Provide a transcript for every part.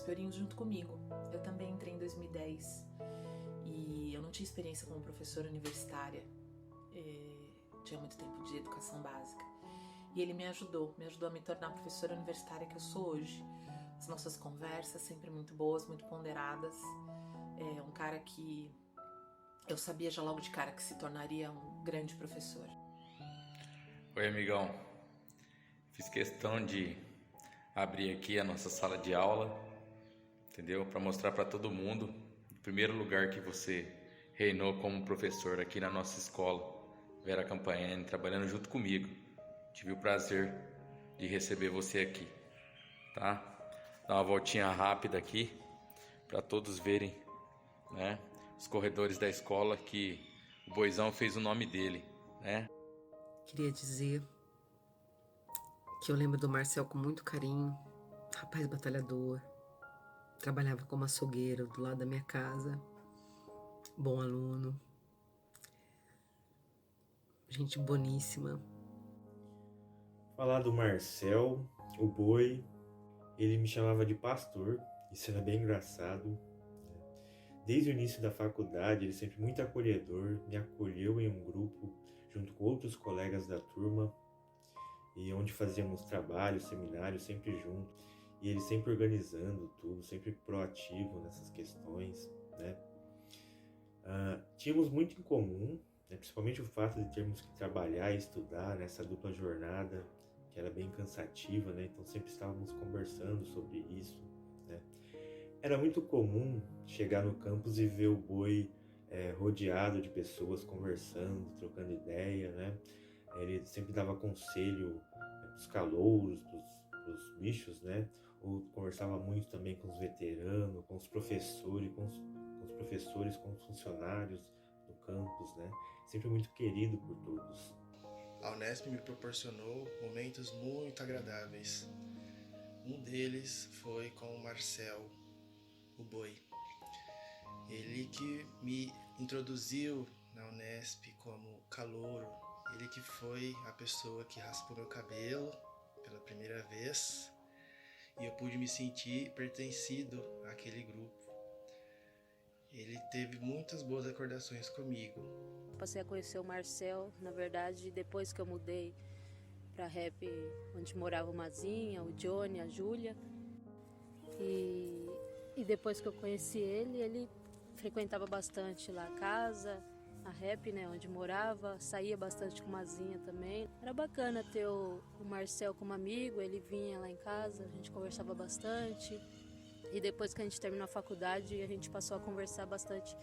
de Ourinhos junto comigo. Eu também entrei em 2010 e eu não tinha experiência como professora universitária, tinha muito tempo de educação básica. E ele me ajudou a me tornar a professora universitária que eu sou hoje. As nossas conversas sempre muito boas, muito ponderadas. É um cara que eu sabia já logo de cara que se tornaria um grande professor. Oi, amigão. Fiz questão de abrir aqui a nossa sala de aula, entendeu? Para mostrar para todo mundo, o primeiro lugar que você reinou como professor aqui na nossa escola, Vera Campanhani, trabalhando junto comigo. Tive o prazer de receber você aqui, tá? Dar uma voltinha rápida aqui para todos verem, né? Os corredores da escola que o Boizão fez o nome dele, né? Queria dizer que eu lembro do Marcel com muito carinho, rapaz batalhador, trabalhava como açougueiro do lado da minha casa, bom aluno, gente boníssima. Falar do Marcel, o Boi, ele me chamava de pastor, isso era bem engraçado. Desde o início da faculdade, ele sempre muito acolhedor, me acolheu em um grupo junto com outros colegas da turma, e onde fazíamos trabalhos, seminários, sempre juntos, e ele sempre organizando tudo, sempre proativo nessas questões, né? Tínhamos muito em comum, né? Principalmente o fato de termos que trabalhar e estudar nessa dupla jornada, que era bem cansativa, né? Então sempre estávamos conversando sobre isso, né? Era muito comum chegar no campus e ver o Boi rodeado de pessoas conversando, trocando ideia, né? Ele sempre dava conselho para os calouros, para os bichos, né? Ou conversava muito também com os veteranos, com os professores, com os funcionários do campus, né? Sempre muito querido por todos. A Unesp me proporcionou momentos muito agradáveis. Um deles foi com o Marcel, o Boi. Ele que me introduziu na Unesp como calouro. Ele que foi a pessoa que raspou meu cabelo pela primeira vez e eu pude me sentir pertencido àquele grupo. Ele teve muitas boas recordações comigo. Passei a conhecer o Marcel, na verdade, depois que eu mudei para rap, onde morava o Mazinha, o Johnny, a Júlia. E depois que eu conheci ele frequentava bastante lá a casa, a rap, né, onde morava, saía bastante com o Mazinha também. Era bacana ter o Marcel como amigo, ele vinha lá em casa, a gente conversava bastante. E depois que a gente terminou a faculdade, a gente passou a conversar bastante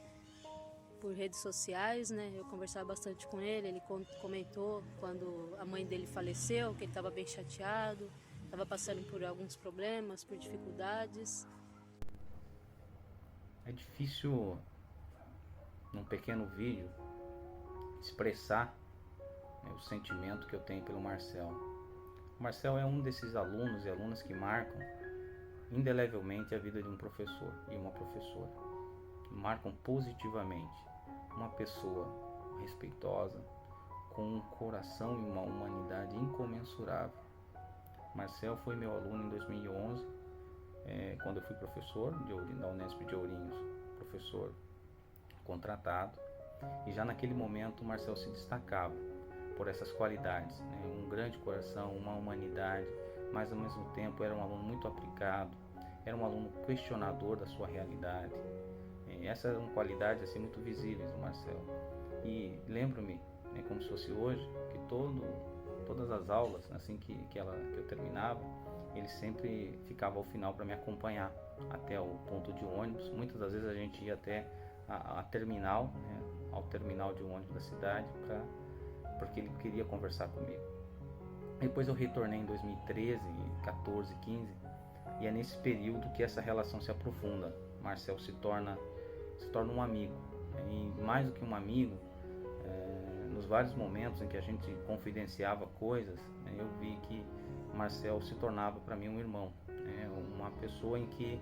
por redes sociais, né? Eu conversava bastante com ele comentou quando a mãe dele faleceu, que ele estava bem chateado, estava passando por alguns problemas, por dificuldades. É difícil, num pequeno vídeo, expressar, né, o sentimento que eu tenho pelo Marcel. O Marcel é um desses alunos e alunas que marcam indelevelmente a vida de um professor e uma professora. Marcam positivamente. Uma pessoa respeitosa, com um coração e uma humanidade incomensurável. Marcel foi meu aluno em 2011, quando eu fui professor da Unesp de Ourinhos, professor contratado. E já naquele momento o Marcel se destacava por essas qualidades, né? Um grande coração, uma humanidade, mas ao mesmo tempo era um aluno muito aplicado, era um aluno questionador da sua realidade. Essas eram qualidades assim, muito visíveis do Marcel. E lembro-me, né, como se fosse hoje, que todas as aulas, assim que eu terminava, ele sempre ficava ao final para me acompanhar até o ponto de ônibus. Muitas das vezes a gente ia até a terminal, né, ao terminal de ônibus da cidade, porque ele queria conversar comigo. Depois eu retornei em 2013, 14, 15, e é nesse período que essa relação se aprofunda. Marcel se torna um amigo, e mais do que um amigo, nos vários momentos em que a gente confidenciava coisas, né, eu vi que Marcel se tornava para mim um irmão, né, uma pessoa em que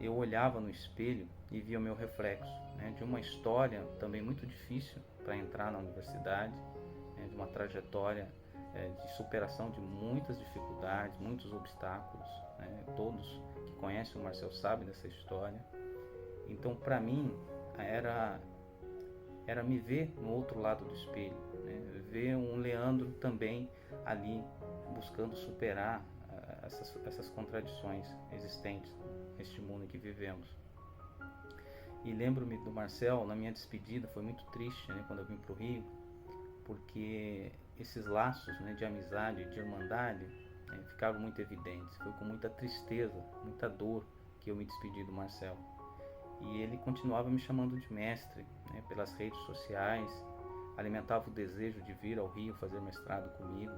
eu olhava no espelho e via o meu reflexo, né, de uma história também muito difícil para entrar na universidade, né, de uma trajetória de superação de muitas dificuldades, muitos obstáculos, né? Todos que conhecem o Marcel sabem dessa história. Então, para mim, era me ver no outro lado do espelho, né? Ver um Leandro também ali buscando superar essas contradições existentes neste mundo em que vivemos. E lembro-me do Marcel, na minha despedida, foi muito triste, né, quando eu vim para o Rio, porque esses laços, né, de amizade, de irmandade, né, ficaram muito evidentes. Foi com muita tristeza, muita dor que eu me despedi do Marcel. E ele continuava me chamando de mestre, né, pelas redes sociais, alimentava o desejo de vir ao Rio fazer mestrado comigo.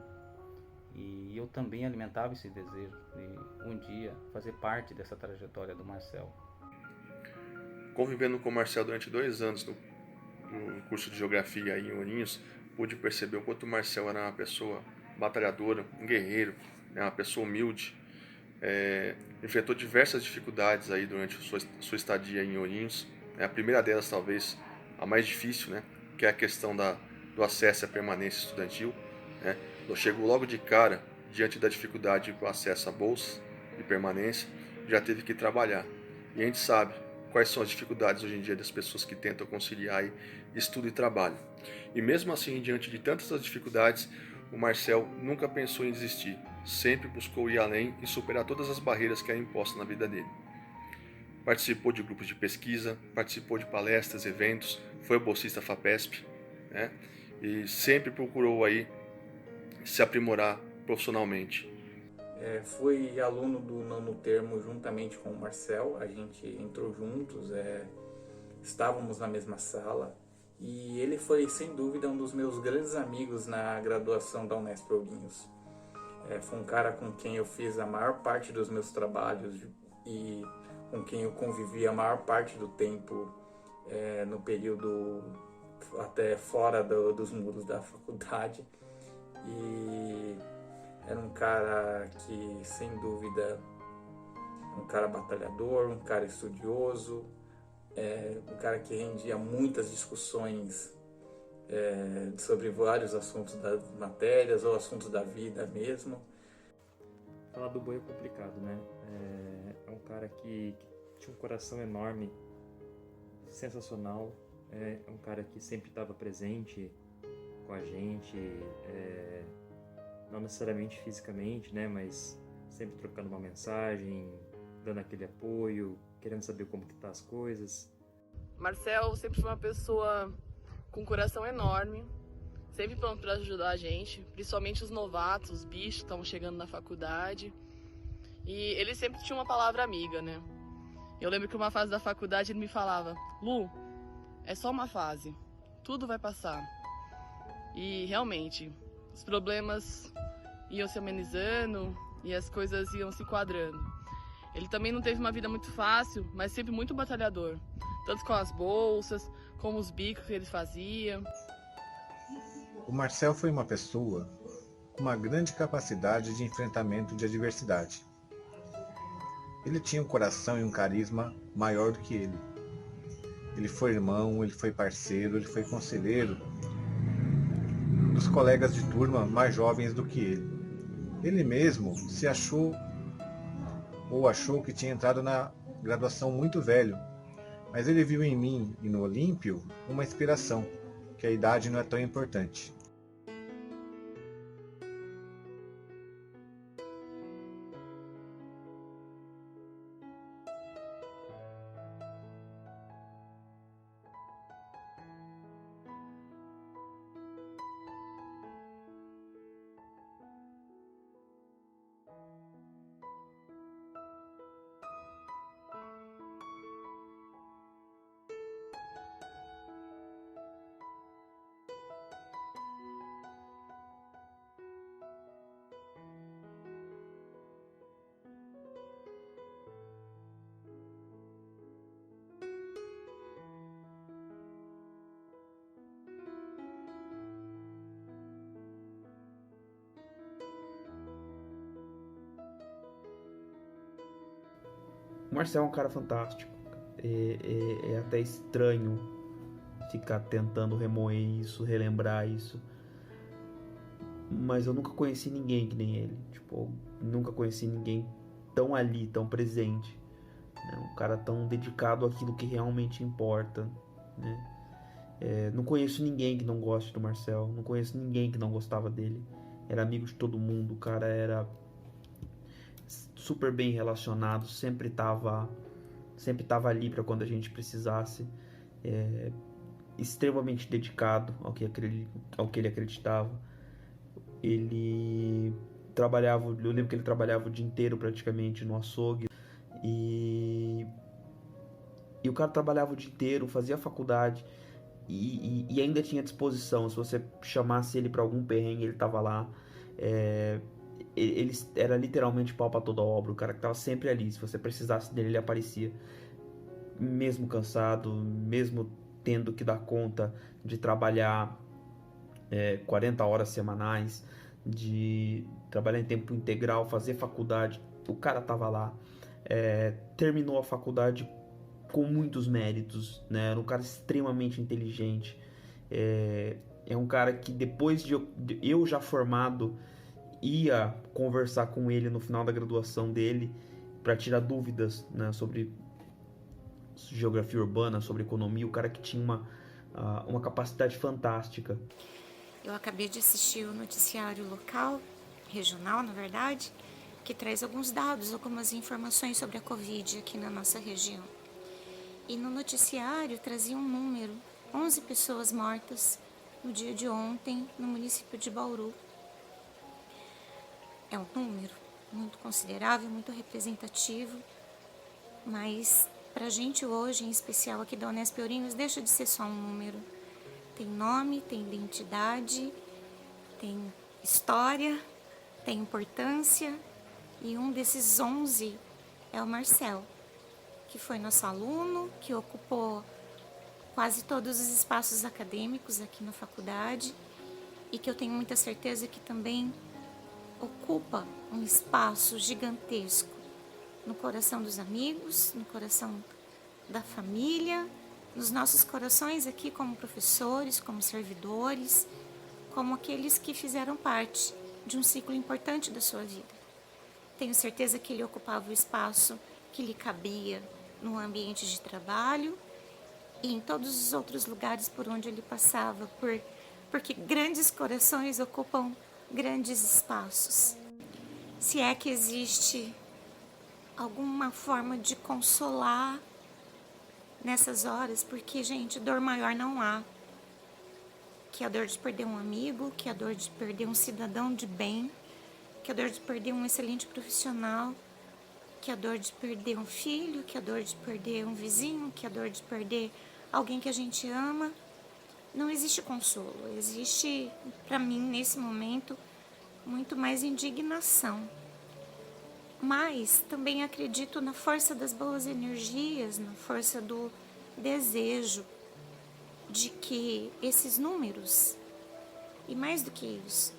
E eu também alimentava esse desejo de um dia fazer parte dessa trajetória do Marcel. Convivendo com o Marcel durante 2 anos no curso de Geografia aí em Ourinhos, pude perceber o quanto o Marcel era uma pessoa batalhadora, um guerreiro, né, uma pessoa humilde. Enfrentou diversas dificuldades aí durante sua estadia em Ourinhos. A primeira delas, talvez a mais difícil, né, que é a questão do acesso à permanência estudantil, né. Chegou logo de cara, diante da dificuldade com o acesso à bolsa de permanência, já teve que trabalhar. E a gente sabe quais são as dificuldades hoje em dia das pessoas que tentam conciliar aí estudo e trabalho. E mesmo assim, diante de tantas dificuldades, o Marcel nunca pensou em desistir, sempre buscou ir além e superar todas as barreiras que eram impostas na vida dele. Participou de grupos de pesquisa, participou de palestras, eventos, foi bolsista FAPESP, né? E sempre procurou aí se aprimorar profissionalmente. Fui aluno do 9º termo juntamente com o Marcel, a gente entrou juntos, estávamos na mesma sala, e ele foi sem dúvida um dos meus grandes amigos na graduação da Unesp Ourinhos. Foi um cara com quem eu fiz a maior parte dos meus trabalhos e com quem eu convivi a maior parte do tempo no período até fora dos muros da faculdade. E era um cara que, sem dúvida, um cara batalhador, um cara estudioso, um cara que rendia muitas discussões sobre vários assuntos das matérias ou assuntos da vida mesmo. Falar do Boi é complicado, né? É um cara que tinha um coração enorme, sensacional, é um cara que sempre estava presente com a gente, não necessariamente fisicamente, né, mas sempre trocando uma mensagem, dando aquele apoio, querendo saber como que tá as coisas. Marcel sempre foi uma pessoa com um coração enorme, sempre pronto para ajudar a gente, principalmente os novatos, os bichos que estão chegando na faculdade. E ele sempre tinha uma palavra amiga, né? Eu lembro que uma fase da faculdade ele me falava: Lu, é só uma fase, tudo vai passar. E realmente, os problemas iam se amenizando e as coisas iam se quadrando. Ele também não teve uma vida muito fácil, mas sempre muito batalhador, tanto com as bolsas, como os bicos que ele fazia. O Marcel foi uma pessoa com uma grande capacidade de enfrentamento de adversidade. Ele tinha um coração e um carisma maior do que ele. Ele foi irmão, ele foi parceiro, ele foi conselheiro dos colegas de turma mais jovens do que ele. Ele mesmo se achou que tinha entrado na graduação muito velho, mas ele viu em mim e no Olímpio uma inspiração, que a idade não é tão importante. O Marcel é um cara fantástico. É até estranho ficar tentando remoer isso, relembrar isso. Mas eu nunca conheci ninguém que nem ele. Tipo, nunca conheci ninguém tão ali, tão presente, né? Um cara tão dedicado àquilo que realmente importa, né? Não conheço ninguém que não goste do Marcel, não conheço ninguém que não gostava dele. Era amigo de todo mundo, o cara era super bem relacionado, sempre tava ali para quando a gente precisasse, extremamente dedicado ao que ele acreditava. Ele trabalhava, eu lembro que ele trabalhava o dia inteiro praticamente no açougue, e o cara trabalhava o dia inteiro, fazia faculdade e ainda tinha disposição. Se você chamasse ele para algum perrengue, ele tava lá. Ele era literalmente pau pra toda obra, o cara que tava sempre ali. Se você precisasse dele, ele aparecia, mesmo cansado, mesmo tendo que dar conta de trabalhar 40 horas semanais, de trabalhar em tempo integral, fazer faculdade. O cara tava lá, terminou a faculdade com muitos méritos, né? Era um cara extremamente inteligente, é um cara que depois de eu já formado, ia conversar com ele no final da graduação dele para tirar dúvidas, né, sobre geografia urbana, sobre economia. O cara que tinha uma capacidade fantástica. Eu acabei de assistir o noticiário local, regional na verdade, que traz alguns dados, algumas informações sobre a Covid aqui na nossa região. E no noticiário trazia um número, 11 pessoas mortas no dia de ontem no município de Bauru. É um número muito considerável, muito representativo, mas pra gente hoje, em especial aqui da Unesp Ourinhos, deixa de ser só um número. Tem nome, tem identidade, tem história, tem importância, e um desses 11 é o Marcel, que foi nosso aluno, que ocupou quase todos os espaços acadêmicos aqui na faculdade e que eu tenho muita certeza que também ocupa um espaço gigantesco no coração dos amigos, no coração da família, nos nossos corações aqui como professores, como servidores, como aqueles que fizeram parte de um ciclo importante da sua vida. Tenho certeza que ele ocupava o espaço que lhe cabia no ambiente de trabalho e em todos os outros lugares por onde ele passava, porque grandes corações ocupam grandes espaços. Se é que existe alguma forma de consolar nessas horas, porque, gente, dor maior não há. Que a dor de perder um amigo, que a dor de perder um cidadão de bem, que a dor de perder um excelente profissional, que a dor de perder um filho, que a dor de perder um vizinho, que a dor de perder alguém que a gente ama. Não existe consolo, existe, para mim, nesse momento, muito mais indignação. Mas também acredito na força das boas energias, na força do desejo de que esses números, e mais do que isso,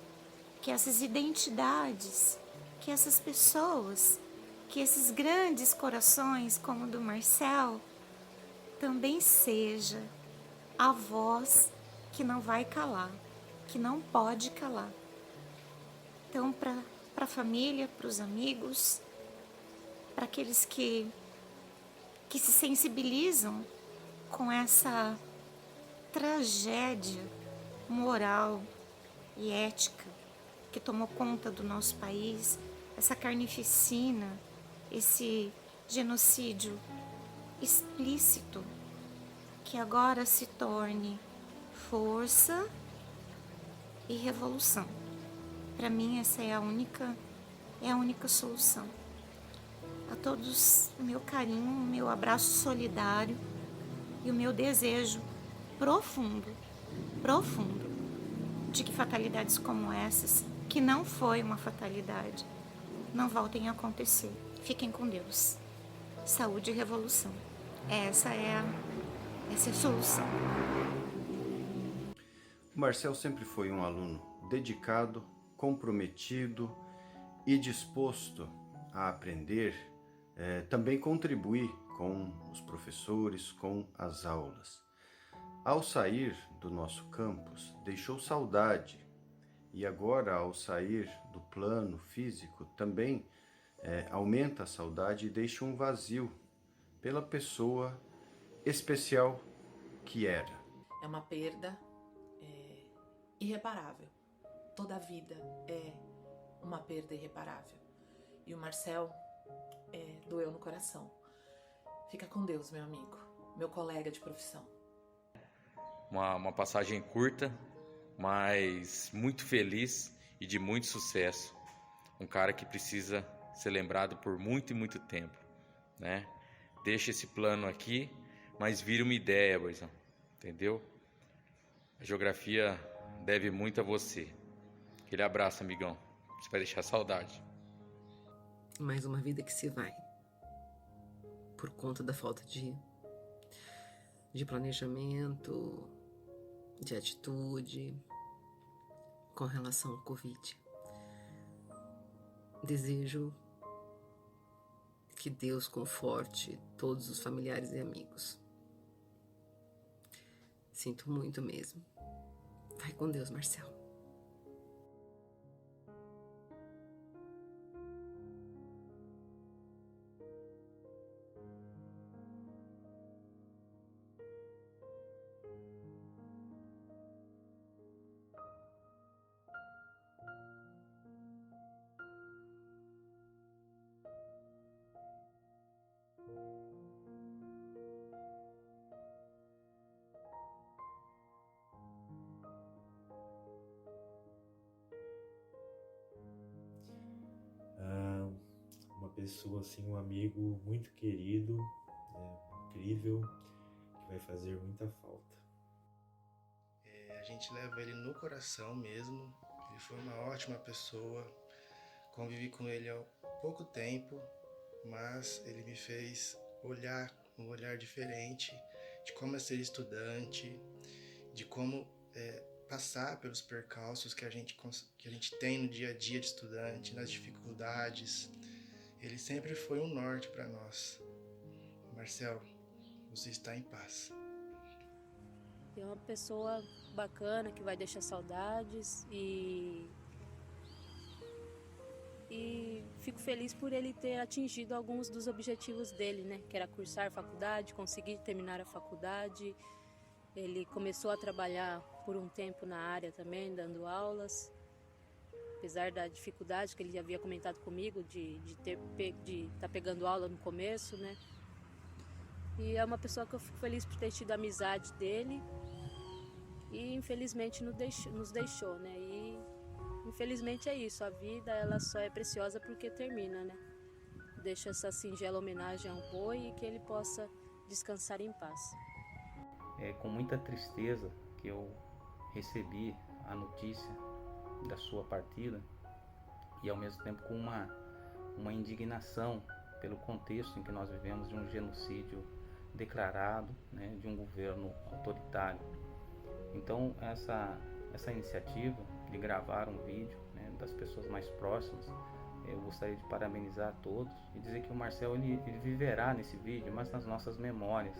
que essas identidades, que essas pessoas, que esses grandes corações como o do Marcel, também seja a voz que não vai calar, que não pode calar. Então, para a família, para os amigos, para aqueles que se sensibilizam com essa tragédia moral e ética que tomou conta do nosso país, essa carnificina, esse genocídio explícito, que agora se torne força e revolução. Para mim, essa é a única solução. A todos, o meu carinho, o meu abraço solidário e o meu desejo profundo, de que fatalidades como essas, que não foi uma fatalidade, não voltem a acontecer. Fiquem com Deus. Saúde e revolução. Essa é a solução. O Marcel sempre foi um aluno dedicado, comprometido e disposto a aprender, também contribuir com os professores, com as aulas. Ao sair do nosso campus, deixou saudade e agora, ao sair do plano físico, também aumenta a saudade e deixa um vazio pela pessoa especial que era. É uma perda irreparável. Toda a vida é uma perda irreparável. E o Marcel doeu no coração. Fica com Deus, meu amigo, meu colega de profissão. Uma passagem curta, mas muito feliz e de muito sucesso. Um cara que precisa ser lembrado por muito e muito tempo, né? Deixa esse plano aqui, mas vira uma ideia, boizão, entendeu? A geografia deve muito a você. Aquele abraço, amigão. Você vai deixar saudade. Mais uma vida que se vai. Por conta da falta de planejamento, de atitude com relação ao Covid. Desejo que Deus conforte todos os familiares e amigos. Sinto muito mesmo. Vai com Deus, Marcel. Uma pessoa assim, um amigo muito querido, né, incrível, que vai fazer muita falta. A gente leva ele no coração mesmo. Ele foi uma ótima pessoa. Convivi com ele há pouco tempo, mas ele me fez olhar um olhar diferente de como é ser estudante, de como passar pelos percalços que a gente tem no dia a dia de estudante, nas dificuldades. Ele sempre foi um norte para nós. Marcel, você está em paz. É uma pessoa bacana que vai deixar saudades e fico feliz por ele ter atingido alguns dos objetivos dele, né? Que era cursar faculdade, conseguir terminar a faculdade. Ele começou a trabalhar por um tempo na área também, dando aulas. Apesar da dificuldade que ele havia comentado comigo de estar pegando aula no começo, né? E é uma pessoa que eu fico feliz por ter tido a amizade dele e infelizmente nos deixou, né? E infelizmente é isso, a vida ela só é preciosa porque termina, né? Deixo essa singela homenagem ao boi e que ele possa descansar em paz. É com muita tristeza que eu recebi a notícia da sua partida e ao mesmo tempo com uma indignação pelo contexto em que nós vivemos de um genocídio declarado, né, de um governo autoritário. Então essa iniciativa de gravar um vídeo, né, das pessoas mais próximas, eu gostaria de parabenizar a todos e dizer que o Marcel ele viverá nesse vídeo, mas nas nossas memórias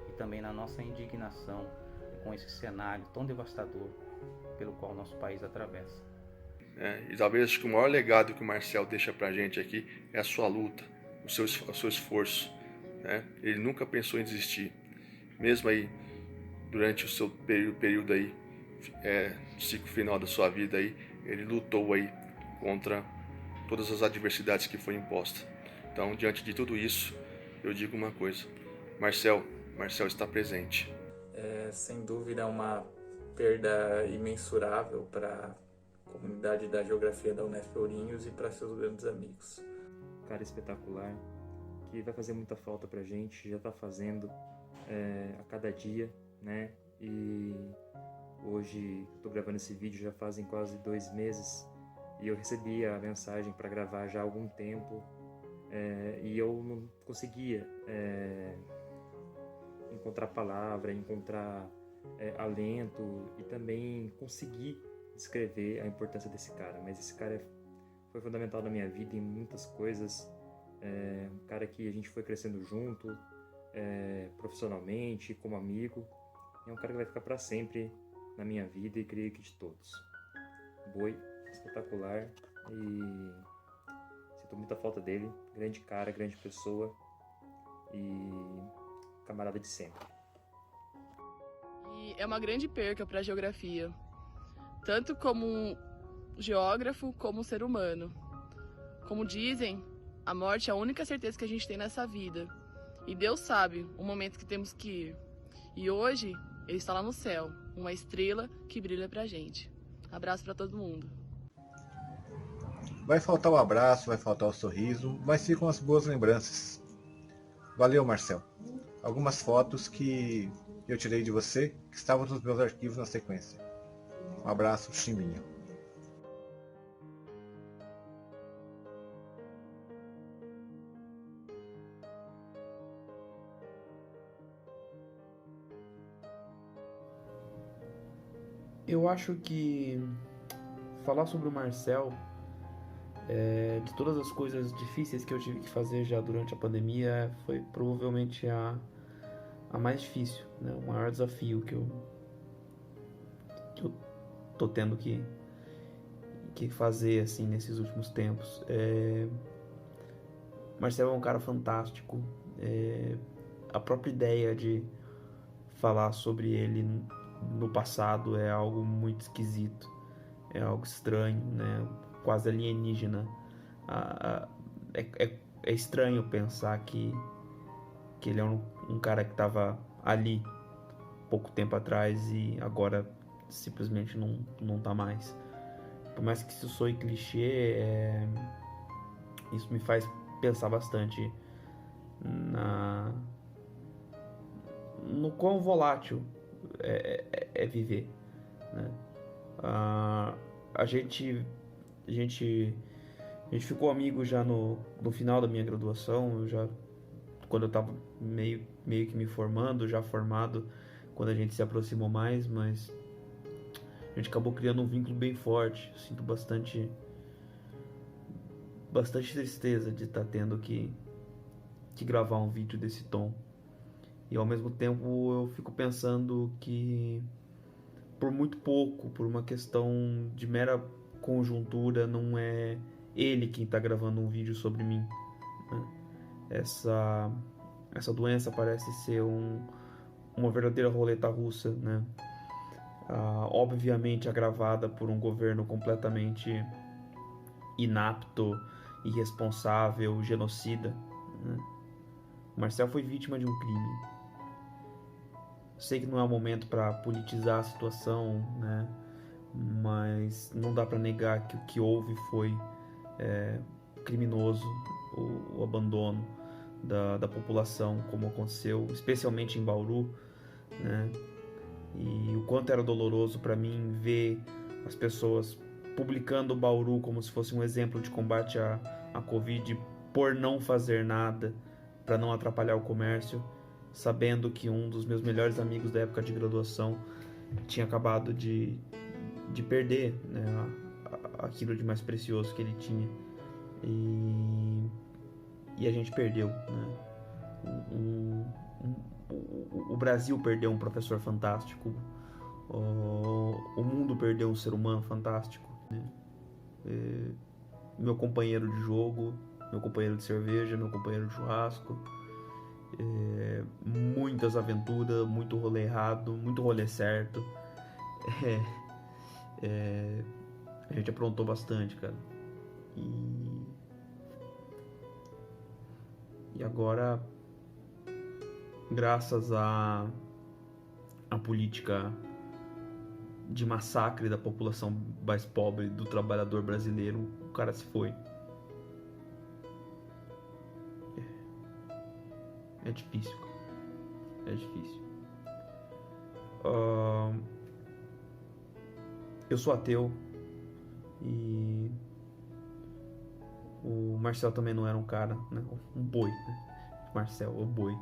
e também na nossa indignação com esse cenário tão devastador pelo qual nosso país atravessa. E talvez acho que o maior legado que o Marcel deixa pra gente aqui é a sua luta, o seu esforço, né? Ele nunca pensou em desistir, mesmo aí durante o seu período aí, ciclo final da sua vida aí, ele lutou aí contra todas as adversidades que foi imposta. Então, diante de tudo isso, eu digo uma coisa: Marcel está presente. Sem dúvida uma perda imensurável para a comunidade da geografia da Unesp Ourinhos e para seus grandes amigos. Cara espetacular, que vai fazer muita falta pra gente, já está fazendo a cada dia, né? E hoje estou gravando esse vídeo já fazem quase 2 meses e eu recebi a mensagem para gravar já há algum tempo e eu não conseguia encontrar palavra, encontrar alento e também conseguir descrever a importância desse cara. Mas esse cara foi fundamental na minha vida em muitas coisas. Um cara que a gente foi crescendo junto, profissionalmente, como amigo. É um cara que vai ficar para sempre na minha vida e creio que de todos. Boi espetacular e se Sinto muita falta dele. Grande cara, grande pessoa e camarada de sempre. E é uma grande perca para a geografia, tanto como um geógrafo como um ser humano. Como dizem, a morte é a única certeza que a gente tem nessa vida. E Deus sabe o momento que temos que ir. E hoje, ele está lá no céu, uma estrela que brilha pra gente. Abraço para todo mundo. Vai faltar o abraço, vai faltar o sorriso, mas ficam as boas lembranças. Valeu, Marcel. Algumas fotos que eu tirei de você, que estavam nos meus arquivos na sequência. Um abraço, Chimbinha. Eu acho que falar sobre o Marcel, de todas as coisas difíceis que eu tive que fazer já durante a pandemia, foi provavelmente a mais difícil, né? O maior desafio que eu tô tendo que fazer assim nesses últimos tempos. Marcel é um cara fantástico. A própria ideia de falar sobre ele no passado é algo muito esquisito, é algo estranho, né? Quase alienígena. É estranho pensar que ele é um cara que estava ali pouco tempo atrás e agora simplesmente não tá mais. Por mais que isso soe clichê, isso me faz pensar bastante no quão volátil é viver, né? A gente ficou amigo já no final da minha graduação. Quando eu tava meio que me formando, já formado, quando a gente se aproximou mais, mas a gente acabou criando um vínculo bem forte. Eu sinto bastante tristeza de estar tendo que gravar um vídeo desse tom. E ao mesmo tempo eu fico pensando que por muito pouco, por uma questão de mera conjuntura, não é ele quem está gravando um vídeo sobre mim, né? Essa doença parece ser uma verdadeira roleta russa, né? Obviamente agravada por um governo completamente inapto, irresponsável, genocida, né? O Marcel foi vítima de um crime. Sei que não é o momento para politizar a situação, né? Mas não dá para negar que o que houve foi criminoso, o abandono da população, como aconteceu, especialmente em Bauru, né? E o quanto era doloroso para mim ver as pessoas publicando Bauru como se fosse um exemplo de combate à Covid por não fazer nada para não atrapalhar o comércio, sabendo que um dos meus melhores amigos da época de graduação tinha acabado de perder, né, aquilo de mais precioso que ele tinha. E a gente perdeu, né? O Brasil perdeu um professor fantástico, o mundo perdeu um ser humano fantástico, né? Meu companheiro de jogo, meu companheiro de cerveja, meu companheiro de churrasco, muitas aventuras, muito rolê errado, muito rolê certo. A gente aprontou bastante, cara. E agora, graças à política de massacre da população mais pobre, do trabalhador brasileiro, o cara se foi. É difícil, cara. É difícil. Eu sou ateu e o Marcel também não era um cara, né? Um boi, né? Marcel, o boi.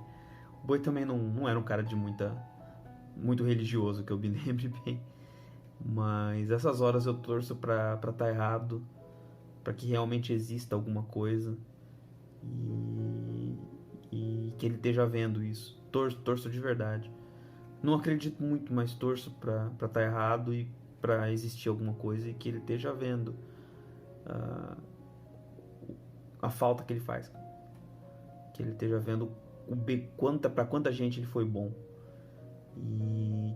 O boi também não era um cara de muito religioso, que eu me lembre bem. Mas essas horas eu torço pra tá errado, pra que realmente exista alguma coisa e que ele esteja vendo isso. Torço de verdade. Não acredito muito, mas torço pra tá errado e pra existir alguma coisa e que ele esteja vendo a falta que ele faz. Que ele esteja vendo para quanta gente ele foi bom. E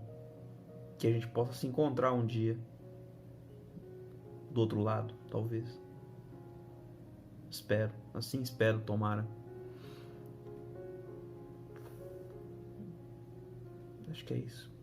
que a gente possa se encontrar um dia do outro lado, talvez. Espero, assim espero, tomara. Acho que é isso.